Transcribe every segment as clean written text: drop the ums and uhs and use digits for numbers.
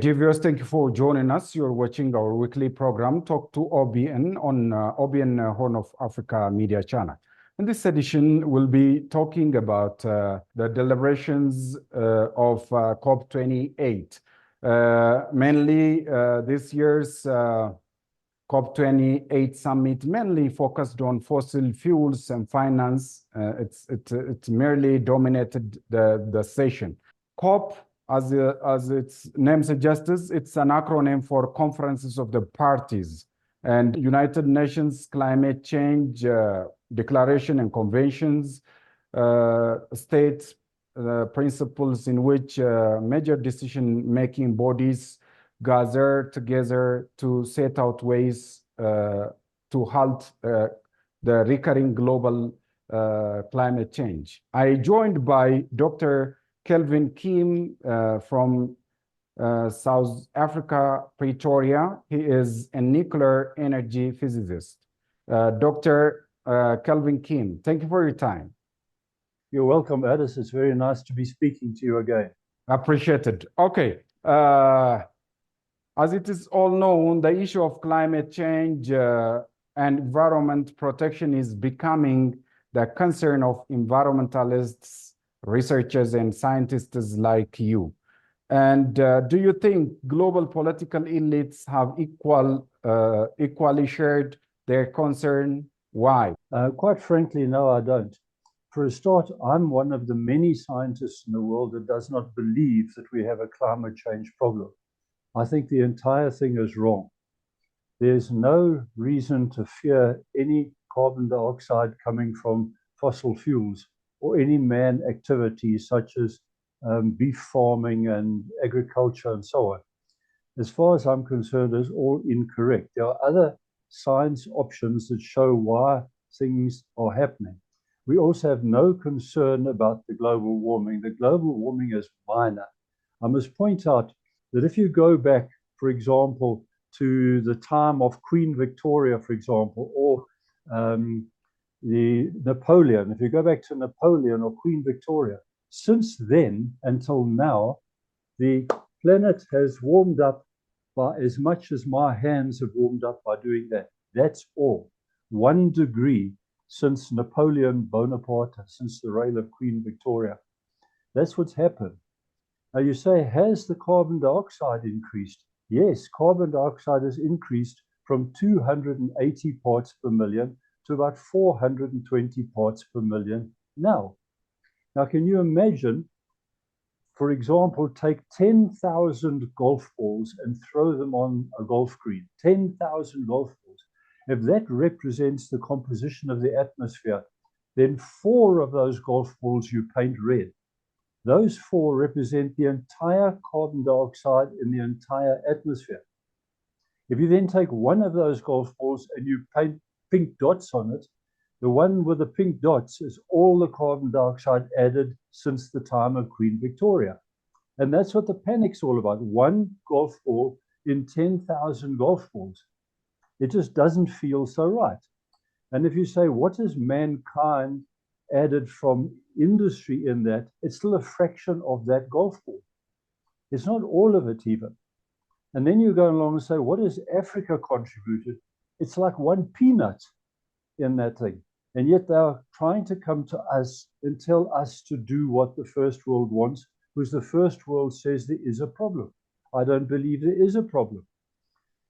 dear viewers, thank you for joining us. You're watching our weekly program, Talk to OBN, on OBN Horn of Africa Media Channel. In this edition, we'll be talking about the deliberations of COP28. Mainly this year's COP28 summit mainly focused on fossil fuels and finance. It merely dominated the session. COP, as its name suggests, it's an acronym for Conferences of the Parties and United Nations Climate Change Declaration and Conventions states principles in which major decision-making bodies gather together to set out ways to halt the recurring global climate change. I joined by Dr.Kelvin Kemm from South Africa, Pretoria. He is a nuclear energy physicist. Dr. Kelvin Kemm, thank you for your time. You're welcome, Addis. It's very nice to be speaking to you again. Appreciated. Okay. As it is all known, the issue of climate change and environment protection is becoming the concern of environmentalists, researchers, and scientists like you. And do you think global political elites have equally shared their concern? Why? Quite frankly, no, I don't. For a start, I'm one of the many scientists in the world that does not believe that we have a climate change problem. I think the entire thing is wrong. There's no reason to fear any carbon dioxide coming from fossil fuels or any man activities such as beef farming and agriculture and so on. As far as I'm concerned, it's all incorrect. There are other science options that show why things are happening. We also have no concern about the global warming. The global warming is minor. I must point out that if you go back, for example, to the time of Queen Victoria, for example, or the Napoleon, if you go back to Napoleon or Queen Victoria, since then until now, the planet has warmed up by as much as my hands have warmed up by doing that. That's all. 1 degree since Napoleon Bonaparte, since the reign of Queen Victoria. That's what's happened. Now you say, has the carbon dioxide increased? Yes, carbon dioxide has increased from 280 parts per million to about 420 parts per million now. Now, can you imagine, for example, take 10,000 golf balls and throw them on a golf green, 10,000 golf balls. If that represents the composition of the atmosphere, then 4 of those golf balls you paint red. Those 4 represent the entire carbon dioxide in the entire atmosphere. If you then take 1 of those golf balls and you paint pink dots on it, the one with the pink dots is all the carbon dioxide added since the time of Queen Victoria. And that's what the panic's all about. 1 golf ball in 10,000 golf balls. It just doesn't feel so right. And if you say, what has mankind added from industry in that, it's still a fraction of that golf ball. It's not all of it even. And then you go along and say, what has Africa contributed? It's like 1 peanut in that thing. And yet they are trying to come to us and tell us to do what the first world wants, because the first world says there is a problem. I don't believe there is a problem.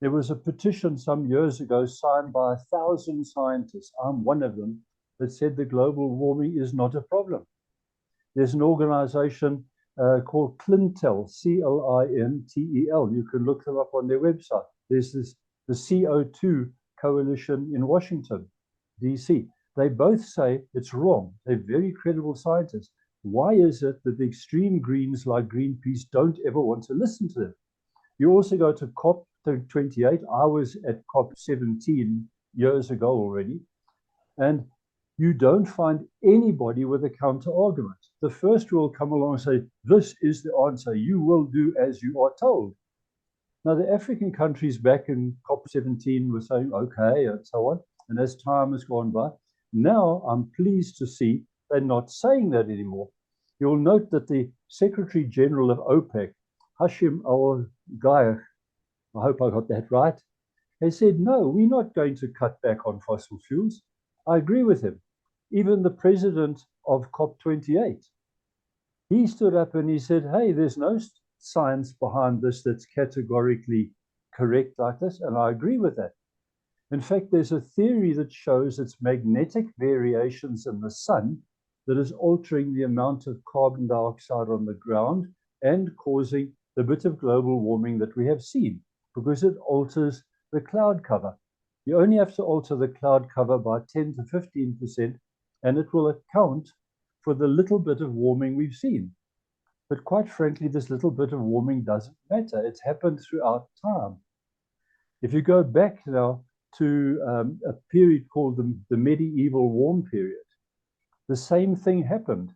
There was a petition some years ago signed by 1,000 scientists. I'm one of them, that said the global warming is not a problem. There's an organization called Clintel, C-L-I-N-T-E-L. You can look them up on their website. There's the CO2 Coalition in Washington, D.C. They both say it's wrong. They're very credible scientists. Why is it that the extreme greens like Greenpeace don't ever want to listen to them? You also go to COP28. I was at COP17 years ago already. And you don't find anybody with a counter argument. The first will come along and say, this is the answer. You will do as you are told. Now, the African countries back in COP17 were saying, okay, and so on. And as time has gone by, now I'm pleased to see they're not saying that anymore. You'll note that the Secretary General of OPEC, Hashim guy, I hope I got that right, has said, no, we're not going to cut back on fossil fuels. I agree with him. Even the president of Cop28, he stood up and he said, hey, there's no science behind this that's categorically correct like this, and I agree with that. In fact, there's a theory that shows it's magnetic variations in the sun that is altering the amount of carbon dioxide on the ground and causing the bit of global warming that we have seen, because it alters the cloud cover. You only have to alter the cloud cover by 10 to 15%, and it will account for the little bit of warming we've seen. But quite frankly, this little bit of warming doesn't matter. It's happened throughout time. If you go back now to a period called the medieval warm period, the same thing happened.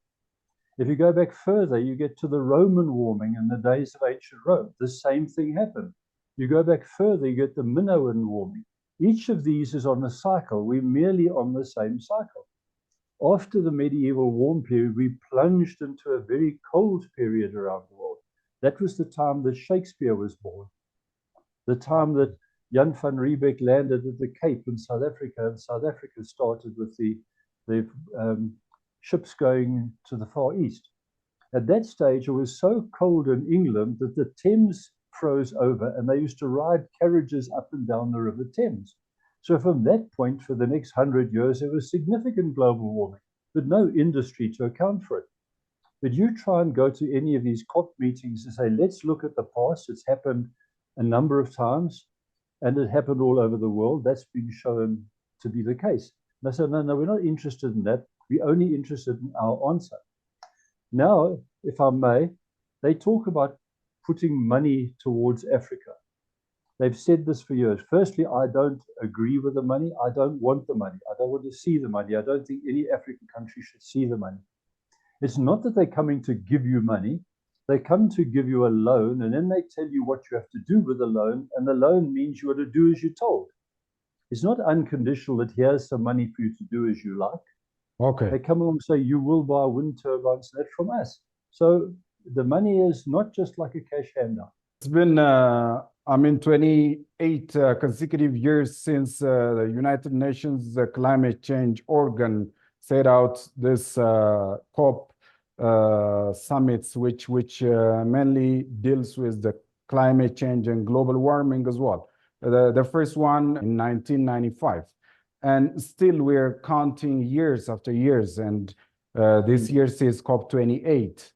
If you go back further, you get to the Roman warming in the days of ancient Rome. The same thing happened. You go back further, you get the Minoan warming. Each of these is on a cycle. We're merely on the same cycle. After the medieval warm period, we plunged into a very cold period around the world. That was the time that Shakespeare was born, the time that Jan van Riebeeck landed at the Cape in South Africa, and South Africa started with the ships going to the Far East. At that stage, it was so cold in England that the Thames froze over, and they used to ride carriages up and down the River Thames. So from that point, for the next 100 years, there was significant global warming, but no industry to account for it. But you try and go to any of these COP meetings and say, let's look at the past. It's happened a number of times, and it happened all over the world. That's been shown to be the case. And I said, no, we're not interested in that. We're only interested in our answer. Now, if I may, they talk about putting money towards Africa. They've said this for years. Firstly, I don't agree with the money. I don't want the money. I don't want to see the money. I don't think any African country should see the money. It's not that they're coming to give you money. They come to give you a loan, and then they tell you what you have to do with the loan, and the loan means you have to do as you're told. It's not unconditional that here's some money for you to do as you like. Okay. They come along and say, you will buy wind turbines, and that's from us. So the money is not just like a cash handout. It's been, 28 consecutive years since the United Nations Climate Change Organ set out this COP summits, which mainly deals with the climate change and global warming as well. The first one in 1995. And still we're counting years after years, and this year says COP28.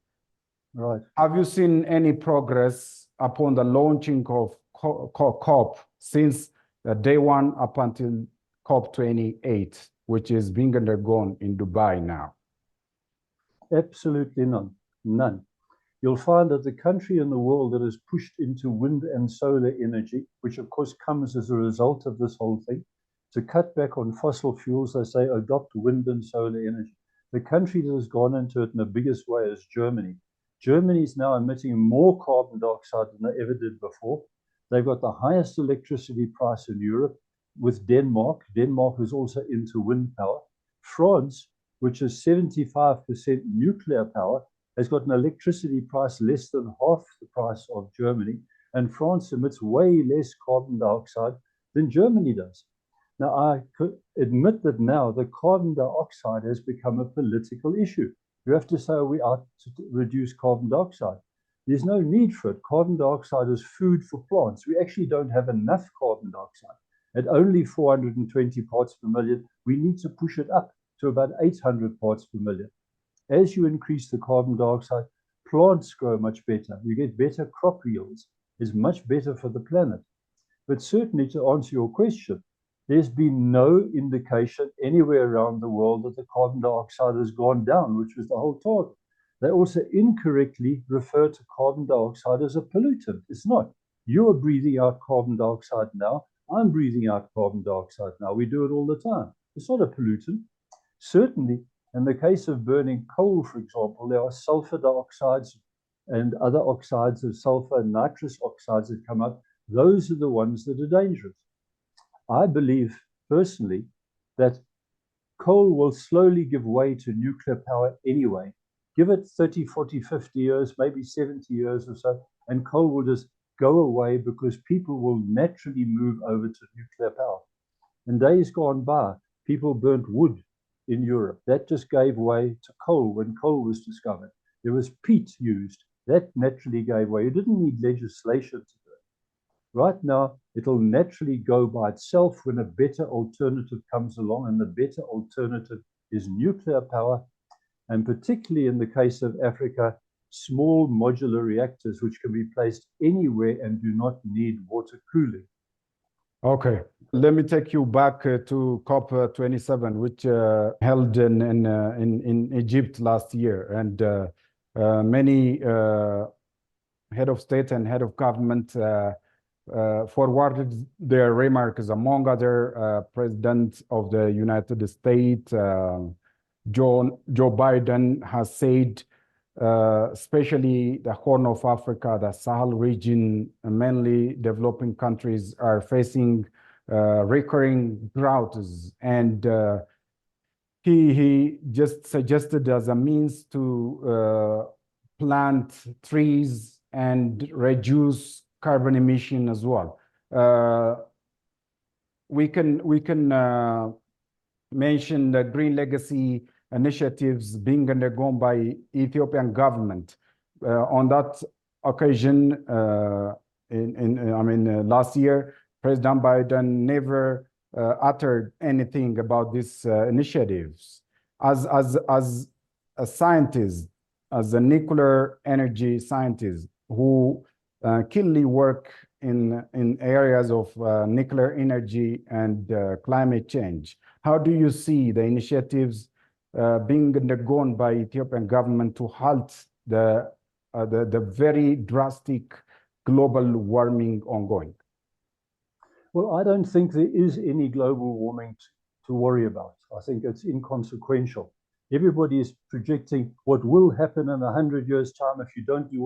Right. Have you seen any progress upon the launching of COP since day one up until COP28, which is being undergone in Dubai now? Absolutely none. None. You'll find that the country in the world that has pushed into wind and solar energy, which of course comes as a result of this whole thing, to cut back on fossil fuels, they say adopt wind and solar energy. The country that has gone into it in the biggest way is Germany. Germany is now emitting more carbon dioxide than they ever did before. They've got the highest electricity price in Europe with Denmark. Denmark is also into wind power. France, which is 75% nuclear power, has got an electricity price less than half the price of Germany. And France emits way less carbon dioxide than Germany does. Now, I could admit that now the carbon dioxide has become a political issue. You have to say, are we out to reduce carbon dioxide? There's no need for it. Carbon dioxide is food for plants. We actually don't have enough carbon dioxide. At only 420 parts per million, we need to push it up to about 800 parts per million. As you increase the carbon dioxide, plants grow much better. You get better crop yields. It's much better for the planet. But certainly, to answer your question, there's been no indication anywhere around the world that the carbon dioxide has gone down, which was the whole target. They also incorrectly refer to carbon dioxide as a pollutant. It's not. You're breathing out carbon dioxide now. I'm breathing out carbon dioxide now. We do it all the time. It's not a pollutant. Certainly, in the case of burning coal, for example, there are sulfur dioxides and other oxides of sulfur and nitrous oxides that come up. Those are the ones that are dangerous. I believe personally that coal will slowly give way to nuclear power anyway. Give it 30, 40, 50 years, maybe 70 years or so, and coal will just go away because people will naturally move over to nuclear power. In days gone by, people burnt wood in Europe. That just gave way to coal when coal was discovered. There was peat used. That naturally gave way. You didn't need legislation to do it. Right now, it'll naturally go by itself when a better alternative comes along, and the better alternative is nuclear power, and particularly in the case of Africa, small modular reactors which can be placed anywhere and do not need water cooling. Okay, let me take you back to COP27, which held in Egypt last year, and many head of state and head of government forwarded their remarks. Among other, President of the United States, Joe Biden, has said, especially the Horn of Africa, the Sahel region, mainly developing countries, are facing recurring droughts, and he just suggested as a means to plant trees and reduce carbon emission as well. We can mention the green legacy initiatives being undergone by Ethiopian government. On that occasion, last year, President Biden never uttered anything about these initiatives. As a scientist, as a nuclear energy scientist who keenly work in areas of nuclear energy and climate change, how do you see the initiatives being undergone by Ethiopian government to halt the very drastic global warming ongoing? Well, I don't think there is any global warming to worry about. I think it's inconsequential. Everybody is projecting what will happen in 100 years' time if you don't do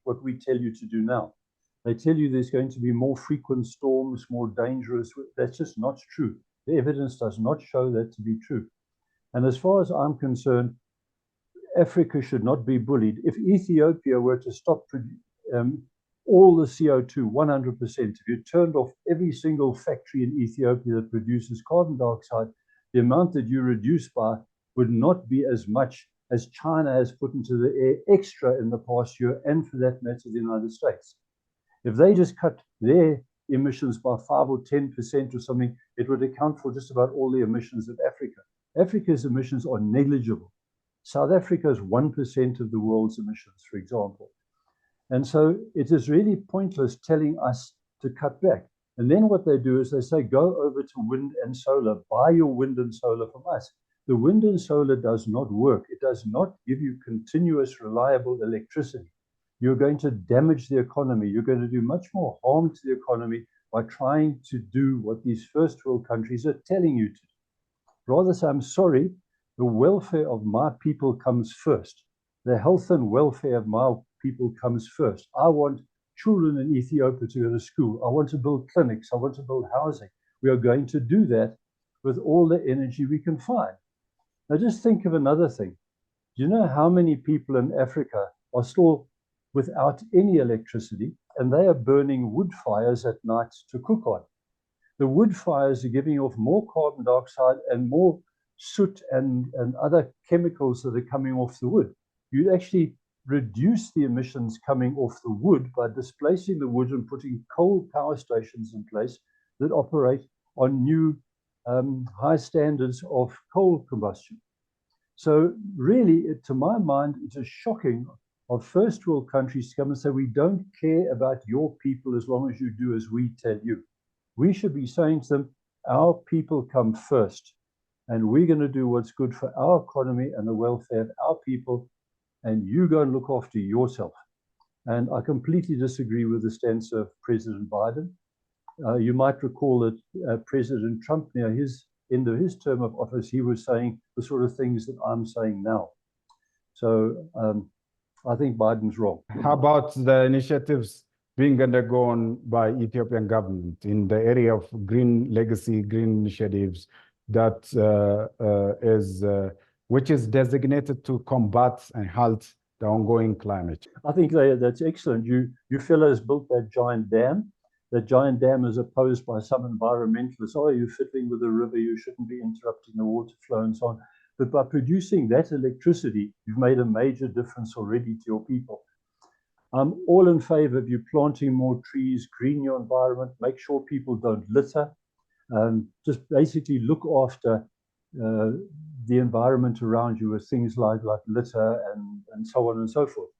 what we tell you to do now. They tell you there's going to be more frequent storms, more dangerous. That's just not true. The evidence does not show that to be true. And as far as I'm concerned, Africa should not be bullied. If Ethiopia were to stop all the CO2, 100%, if you turned off every single factory in Ethiopia that produces carbon dioxide, the amount that you reduce by would not be as much as China has put into the air extra in the past year, and for that matter, the United States. If they just cut their emissions by 5 or 10% or something, it would account for just about all the emissions of Africa. Africa's emissions are negligible. South Africa is 1% of the world's emissions, for example. And so it is really pointless telling us to cut back. And then what they do is they say, go over to wind and solar, buy your wind and solar from us. The wind and solar does not work. It does not give you continuous, reliable electricity. You're going to damage the economy. You're going to do much more harm to the economy by trying to do what these first world countries are telling you to do. Rather say, I'm sorry, the welfare of my people comes first. The health and welfare of my people comes first. I want children in Ethiopia to go to school. I want to build clinics. I want to build housing. We are going to do that with all the energy we can find. Now just think of another thing. Do you know how many people in Africa are still without any electricity, and they are burning wood fires at night to cook on? The wood fires are giving off more carbon dioxide and more soot and other chemicals that are coming off the wood. You actually reduce the emissions coming off the wood by displacing the wood and putting coal power stations in place that operate on new high standards of coal combustion. So really, to my mind, it is shocking of first world countries to come and say, we don't care about your people as long as you do as we tell you. We should be saying to them, our people come first, and we're going to do what's good for our economy and the welfare of our people, and you go and look after yourself. And I completely disagree with the stance of President Biden. You might recall that President Trump, near his end of his term of office, he was saying the sort of things that I'm saying now. So I think Biden's wrong. How about the initiatives being undergone by Ethiopian government in the area of green legacy, green initiatives that which is designated to combat and halt the ongoing climate change? I think that's excellent. You fellows built that giant dam. That giant dam is opposed by some environmentalists. Oh, you're fiddling with the river, you shouldn't be interrupting the water flow and so on. But by producing that electricity, you've made a major difference already to your people. I'm all in favor of you planting more trees, green your environment, make sure people don't litter, just basically look after the environment around you with things like litter and so on and so forth.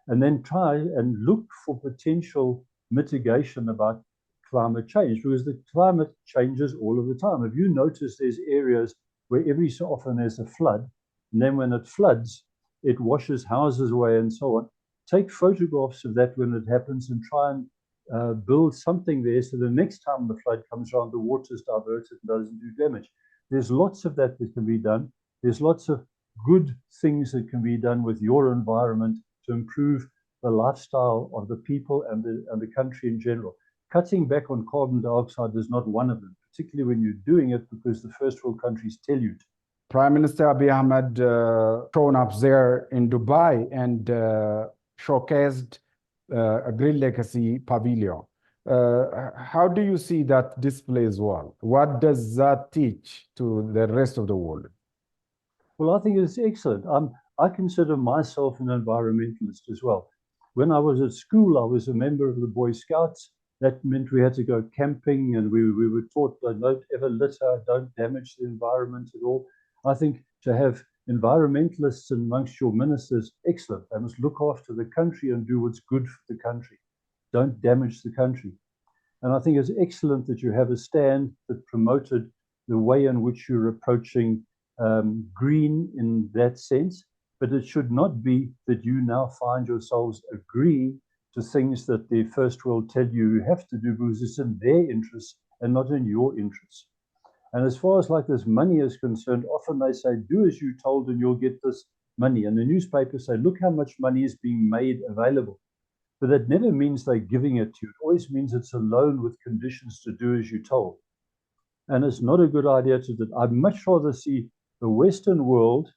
And then try and look for potential mitigation about climate change, because the climate changes all of the time. If you notice, there's areas where every so often there's a flood, and then when it floods, it washes houses away and so on. Take photographs of that when it happens and try and build something there so the next time the flood comes around, the water is diverted and doesn't do damage. There's lots of that can be done. There's lots of good things that can be done with your environment to improve the lifestyle of the people and the country in general. Cutting back on carbon dioxide is not one of them, particularly when you're doing it because the first world countries tell you to. Prime Minister Abiy Ahmed shown up there in Dubai and showcased a Green Legacy Pavilion. How do you see that display as well? What does that teach to the rest of the world? Well, I think it's excellent. I consider myself an environmentalist as well. When I was at school, I was a member of the Boy Scouts. That meant we had to go camping, and we were taught don't ever litter, don't damage the environment at all. I think to have environmentalists amongst your ministers, excellent. They must look after the country and do what's good for the country. Don't damage the country. And I think it's excellent that you have a stand that promoted the way in which you're approaching green in that sense. But it should not be that you now find yourselves agreeing to things that the first world tell you have to do because it's in their interests and not in your interests. And as far as like this money is concerned, often they say, do as you're told and you'll get this money. And the newspapers say, look how much money is being made available. But that never means they're giving it to you. It always means it's a loan with conditions to do as you're told. And it's not a good idea to do. I'd much rather see the Western world,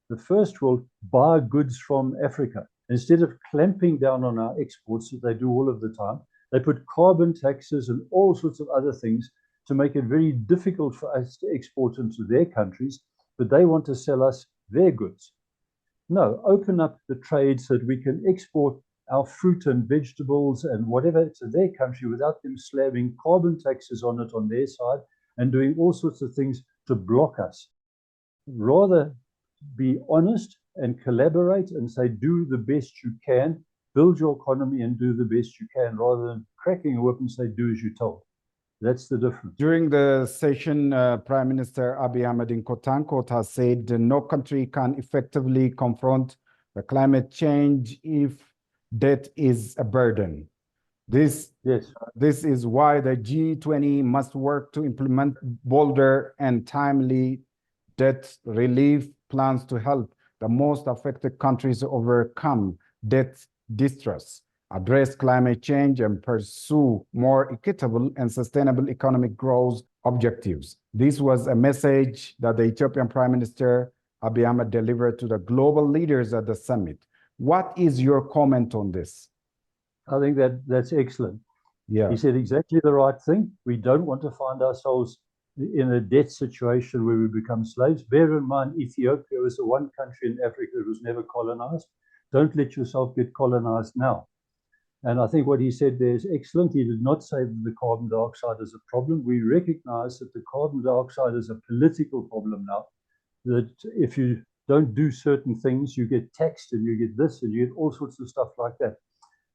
the first world, buy goods from Africa. Instead of clamping down on our exports that they do all of the time, they put carbon taxes and all sorts of other things to make it very difficult for us to export into their countries, but they want to sell us their goods. No, open up the trade so that we can export our fruit and vegetables and whatever to their country without them slamming carbon taxes on it on their side and doing all sorts of things to block us. Rather be honest and collaborate and say, do the best you can, build your economy and do the best you can, rather than cracking a whip and say, do as you're told. That's the difference. During the session, Prime Minister Abiy Ahmed in quote-unquote has said no country can effectively confront the climate change if debt is a burden. This is why the G20 must work to implement bolder and timely debt relief plans to help the most affected countries overcome debt distress, address climate change, and pursue more equitable and sustainable economic growth objectives. This was a message that the Ethiopian Prime Minister Abiy Ahmed delivered to the global leaders at the summit. What is your comment on this? I think that's excellent. Yeah. He said exactly the right thing. We don't want to find ourselves in a debt situation where we become slaves. Bear in mind, Ethiopia was the one country in Africa that was never colonized. Don't let yourself get colonized now. And I think what he said there is excellent. He did not say that the carbon dioxide is a problem. We recognize that the carbon dioxide is a political problem now, that if you don't do certain things, you get taxed and you get this and you get all sorts of stuff like that.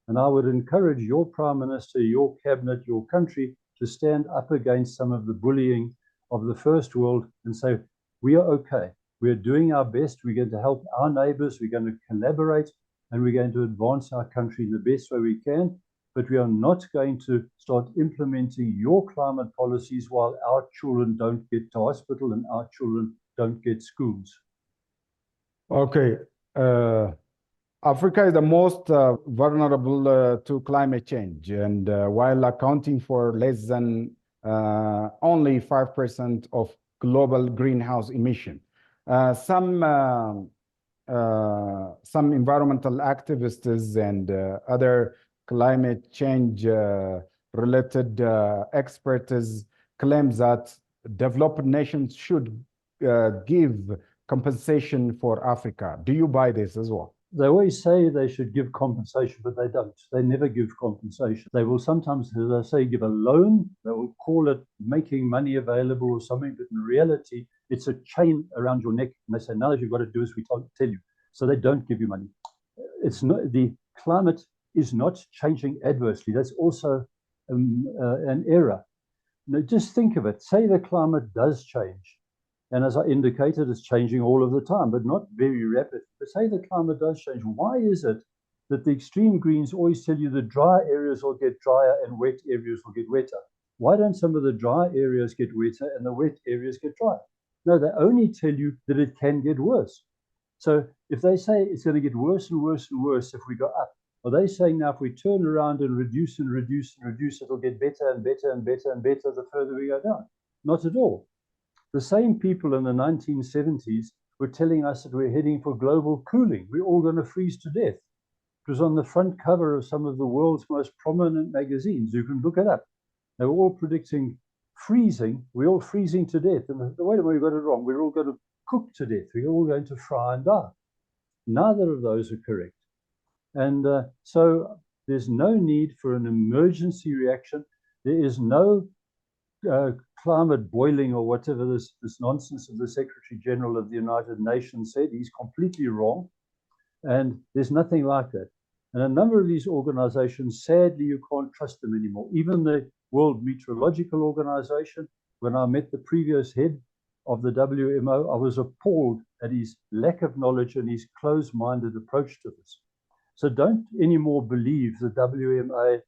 And I would encourage your Prime Minister, your cabinet, your country to stand up against some of the bullying of the first world and say, we are okay. We are doing our best. We're going to help our neighbors. We're going to collaborate and we're going to advance our country in the best way we can. But we are not going to start implementing your climate policies while our children don't get to hospital and our children don't get schools. Okay. Africa is the most vulnerable to climate change, and while accounting for less than only 5% of global greenhouse emission. Some some environmental activists and other climate change related experts claim that developed nations should give compensation for Africa. Do you buy this as well? They always say they should give compensation, but they don't. They never give compensation. They will sometimes, as I say, give a loan. They will call it making money available or something, but in reality, it's a chain around your neck. And they say, now that you've got to do as we tell you. So they don't give you money. It's not, the climate is not changing adversely. That's also an error. Now, just think of it. Say the climate does change. And as I indicated, it's changing all of the time, but not very rapidly. But say the climate does change. Why is it that the extreme greens always tell you the dry areas will get drier and wet areas will get wetter? Why don't some of the dry areas get wetter and the wet areas get drier? No, they only tell you that it can get worse. So if they say it's going to get worse and worse and worse if we go up, are they saying now if we turn around and reduce and reduce and reduce, it'll get better and better and better and better the further we go down? Not at all. The same people in the 1970s were telling us that we're heading for global cooling. We're all going to freeze to death. It was on the front cover of some of the world's most prominent magazines. You can look it up. They were all predicting freezing. We're all freezing to death. And wait a minute, we got it wrong. We're all going to cook to death. We're all going to fry and die. Neither of those are correct. And so there's no need for an emergency reaction. There is no climate boiling or whatever this nonsense of the Secretary General of the United Nations said. He's completely wrong. And there's nothing like that. And a number of these organizations, sadly, you can't trust them anymore. Even the World Meteorological Organization, when I met the previous head of the WMO, I was appalled at his lack of knowledge and his closed-minded approach to this. So don't anymore believe the WMO,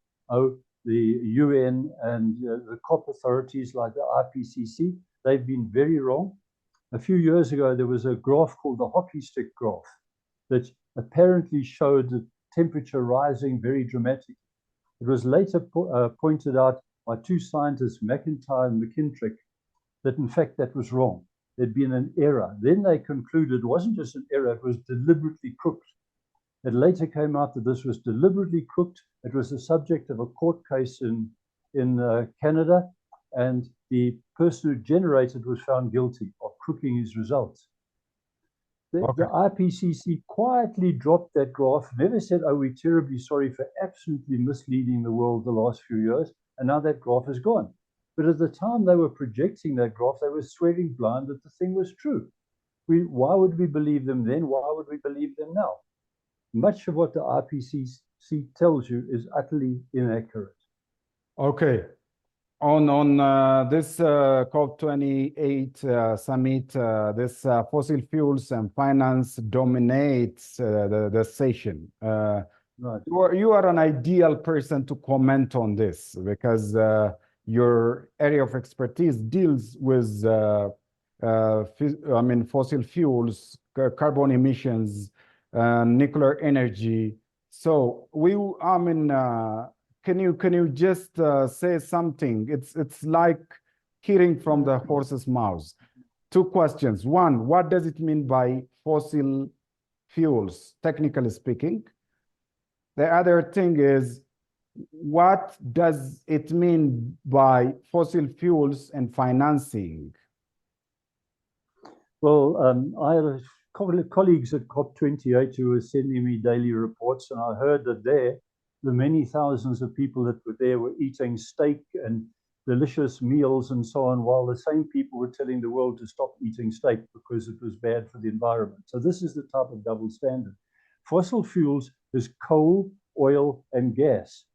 the UN and the COP authorities like the IPCC. They've been very wrong. A few years ago, there was a graph called the hockey stick graph that apparently showed the temperature rising very dramatically. It was later pointed out by two scientists, McIntyre and McKintrick, that in fact that was wrong. There'd been an error. Then they concluded it wasn't just an error, it was deliberately cooked. It later came out that this was deliberately cooked. It was the subject of a court case in Canada, and the person who generated was found guilty of cooking his results. The IPCC quietly dropped that graph, never said, oh, we're terribly sorry for absolutely misleading the world the last few years, and now that graph is gone. But at the time they were projecting that graph, they were swearing blind that the thing was true. Why would we believe them then? Why would we believe them now? Much of what the IPCC tells you is utterly inaccurate. Okay. On this COP28 summit, this fossil fuels and finance dominates the session. Right. You are an ideal person to comment on this because your area of expertise deals with fossil fuels, carbon emissions, nuclear energy. So can you just say something? It's like hearing from the horse's mouth. Two questions. One, what does it mean by fossil fuels, technically speaking? The other thing is, what does it mean by fossil fuels and financing? Well, I had a couple of colleagues at Cop28 who were sending me daily reports, and I heard that the many thousands of people that were there were eating steak and delicious meals and so on, while the same people were telling the world to stop eating steak because it was bad for the environment. So this is the type of double standard. Fossil fuels is coal, oil, and gas.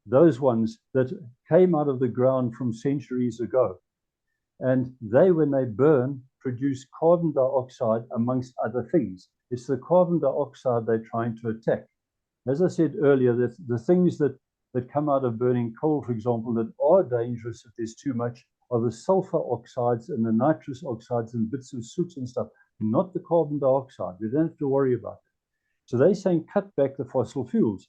Those ones that came out of the ground from centuries ago. And they, when they burn, produce carbon dioxide amongst other things. It's the carbon dioxide they're trying to attack. As I said earlier, the things that come out of burning coal, for example, that are dangerous if there's too much, are the sulfur oxides and the nitrous oxides and bits of soot and stuff, not the carbon dioxide. We don't have to worry about it. So they're saying cut back the fossil fuels.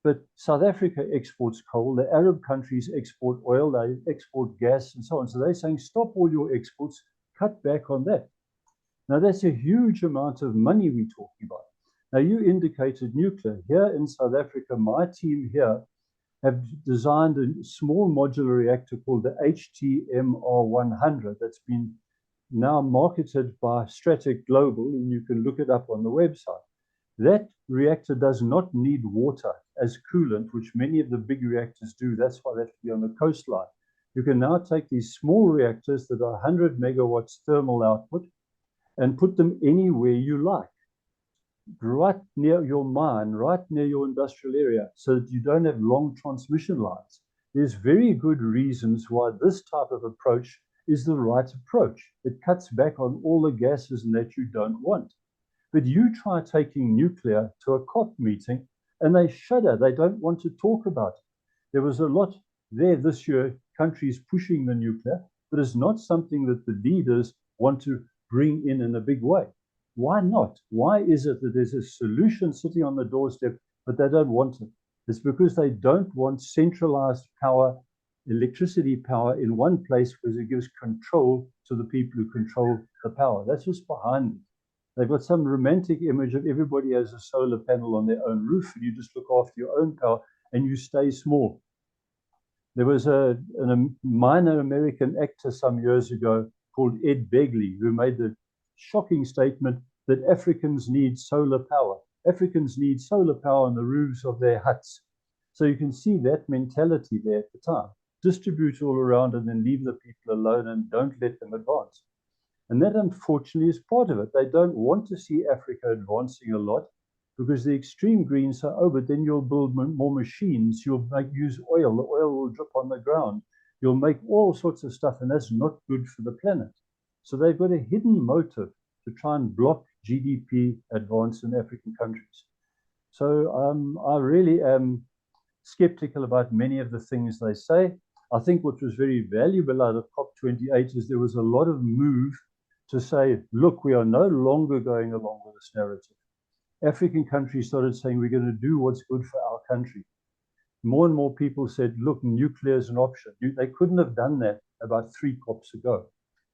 But South Africa exports coal, the Arab countries export oil, they export gas and so on. So they're saying stop all your exports, cut back on that. Now, that's a huge amount of money we're talking about. Now, you indicated nuclear. Here in South Africa, my team here have designed a small modular reactor called the HTMR100 that's been now marketed by Stratic Global, and you can look it up on the website. That reactor does not need water as coolant, which many of the big reactors do. That's why they have to be on the coastline. You can now take these small reactors that are 100 megawatts thermal output and put them anywhere you like, right near your mine, right near your industrial area, so that you don't have long transmission lines. There's very good reasons why this type of approach is the right approach. It cuts back on all the gases that you don't want. But you try taking nuclear to a COP meeting and they shudder. They don't want to talk about it. There was a lot there this year, countries pushing the nuclear, but it's not something that the leaders want to bring in a big way. Why not? Why is it that there's a solution sitting on the doorstep, but they don't want it? It's because they don't want centralized power, electricity power in one place, because it gives control to the people who control the power. That's what's behind it. They've got some romantic image of everybody has a solar panel on their own roof, and you just look after your own power and you stay small. There was a minor American actor some years ago called Ed Begley, who made the shocking statement that Africans need solar power. Africans need solar power on the roofs of their huts. So you can see that mentality there at the time. Distribute all around and then leave the people alone and don't let them advance. And that, unfortunately, is part of it. They don't want to see Africa advancing a lot because the extreme greens say, oh, but then you'll build more machines, you'll use oil, the oil will drip on the ground, you'll make all sorts of stuff, and that's not good for the planet. So they've got a hidden motive to try and block GDP advance in African countries. So I really am skeptical about many of the things they say. I think what was very valuable out of Cop28 is there was a lot of move to say, look, we are no longer going along with this narrative. African countries started saying, we're going to do what's good for our country. More and more people said, look, nuclear is an option. They couldn't have done that about 3 COPs ago.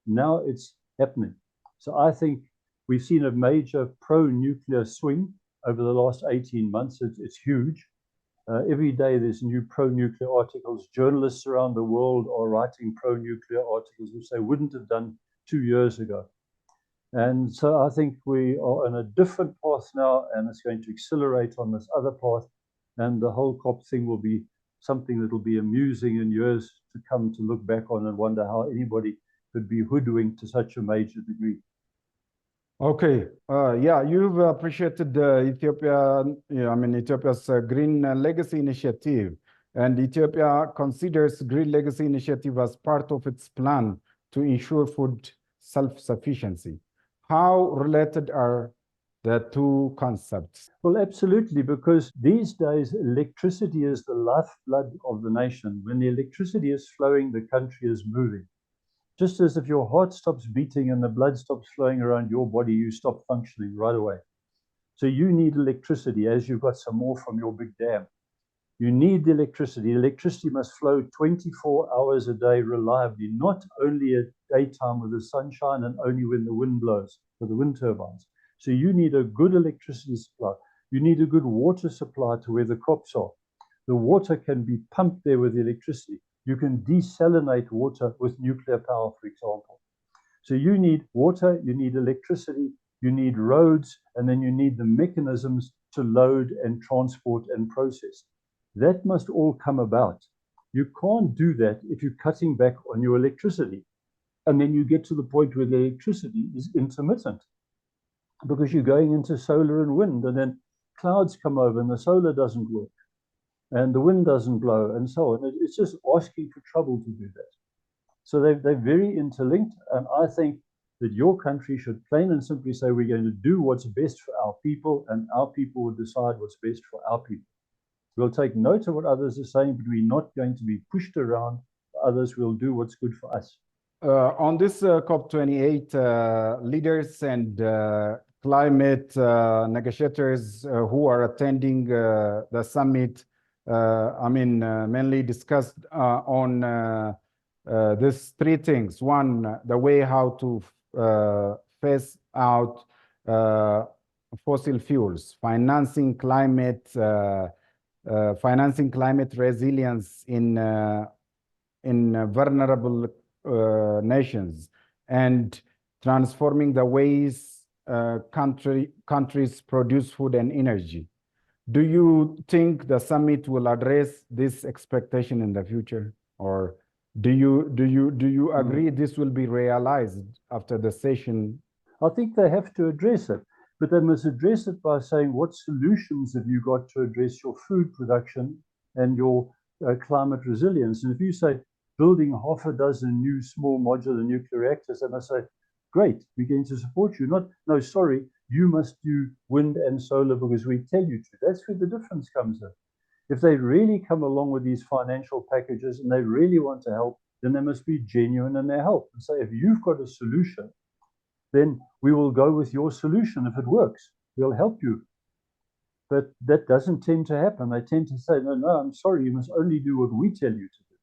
Now it's happening. So I think we've seen a major pro-nuclear swing over the last 18 months. It's huge. Every day there's new pro-nuclear articles. Journalists around the world are writing pro-nuclear articles, which they wouldn't have done 2 years ago. And so I think we are on a different path now, and it's going to accelerate on this other path. And the whole COP thing will be something that will be amusing in years to come to look back on and wonder how anybody could be hoodwinked to such a major degree. Okay, yeah, you've appreciated Ethiopia, Ethiopia's Green Legacy Initiative, and Ethiopia considers Green Legacy Initiative as part of its plan to ensure food self-sufficiency. How related are the two concepts? Well, absolutely, because these days electricity is the lifeblood of the nation. When the electricity is flowing, the country is moving. Just as if your heart stops beating and the blood stops flowing around your body, you stop functioning right away. So you need electricity as you've got some more from your big dam. You need the electricity. Electricity must flow 24 hours a day reliably, not only at daytime with the sunshine and only when the wind blows for the wind turbines. So you need a good electricity supply. You need a good water supply to where the crops are. The water can be pumped there with the electricity. You can desalinate water with nuclear power, for example. So you need water, you need electricity, you need roads, and then you need the mechanisms to load and transport and process. That must all come about. You can't do that if you're cutting back on your electricity. And then you get to the point where the electricity is intermittent because you're going into solar and wind, and then clouds come over and the solar doesn't work and the wind doesn't blow and so on. It's just asking for trouble to do that. So they're very interlinked, and I think that your country should plain and simply say we're going to do what's best for our people, and our people will decide what's best for our people. We'll take note of what others are saying, but we're not going to be pushed around. Others will do what's good for us. On this COP28, leaders and climate negotiators who are attending the summit, mainly discussed on these 3 things. One, the way how to phase out fossil fuels, financing climate resilience in vulnerable nations, and transforming the ways countries produce food and energy. Do you think the summit will address this expectation in the future, or do you agree this will be realized after the session? I think they have to address it, but they must address it by saying, what solutions have you got to address your food production and your climate resilience? And if you say building half a dozen new small modular nuclear reactors, they must say, great, we're going to support you. Not, no, sorry, you must do wind and solar because we tell you to. That's where the difference comes in. If they really come along with these financial packages and they really want to help, then they must be genuine in their help and say, if you've got a solution, then we will go with your solution. If it works, we'll help you. But that doesn't tend to happen. They tend to say, no, I'm sorry, you must only do what we tell you to do,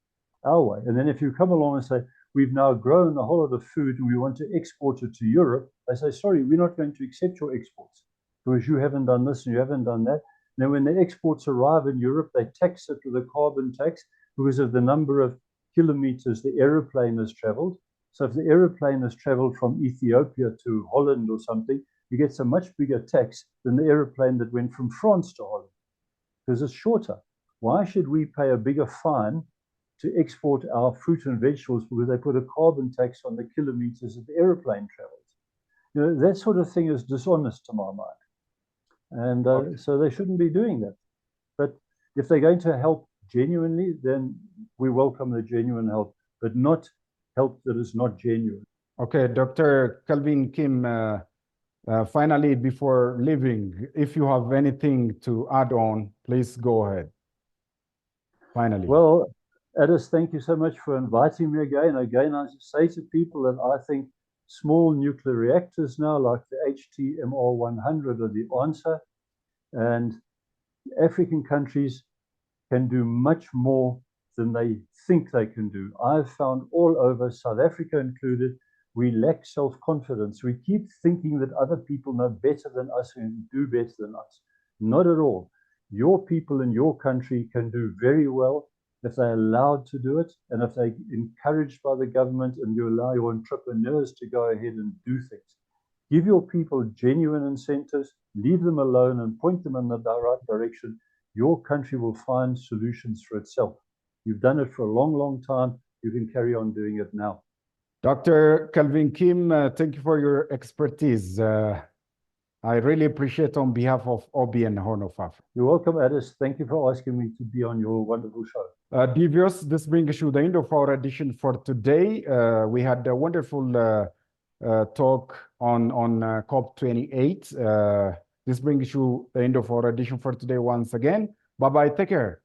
our way. And then if you come along and say, we've now grown a whole lot of food and we want to export it to Europe, they say, sorry, we're not going to accept your exports because you haven't done this and you haven't done that. Now, when the exports arrive in Europe, they tax it with a carbon tax because of the number of kilometers the aeroplane has traveled. So if the aeroplane has traveled from Ethiopia to Holland or something, you get a much bigger tax than the aeroplane that went from France to Holland because it's shorter. Why should we pay a bigger fine to export our fruit and vegetables because they put a carbon tax on the kilometers that the aeroplane travels? You know, that sort of thing is dishonest to my mind. And so they shouldn't be doing that. But if they're going to help genuinely, then we welcome the genuine help, but not help that is not genuine. Okay, Dr. Kelvin Kemm, finally, before leaving, if you have anything to add on, please go ahead. Finally. Well, Addis, thank you so much for inviting me again. Again, I say to people that I think small nuclear reactors now, like the HTMR100, are the answer. And African countries can do much more than they think they can do. I've found all over, South Africa included, we lack self-confidence. We keep thinking that other people know better than us and do better than us. Not at all. Your people in your country can do very well if they're allowed to do it, and if they're encouraged by the government and you allow your entrepreneurs to go ahead and do things. Give your people genuine incentives, leave them alone and point them in the right direction. Your country will find solutions for itself. You've done it for a long, long time. You can carry on doing it now. Dr. Kelvin Kemm, thank you for your expertise. I really appreciate on behalf of OBI and Horn of Africa. You're welcome, Addis. Thank you for asking me to be on your wonderful show. Dear viewers, this brings us to the end of our edition for today. We had a wonderful talk on Cop28. This brings you the end of our edition for today once again. Bye-bye. Take care.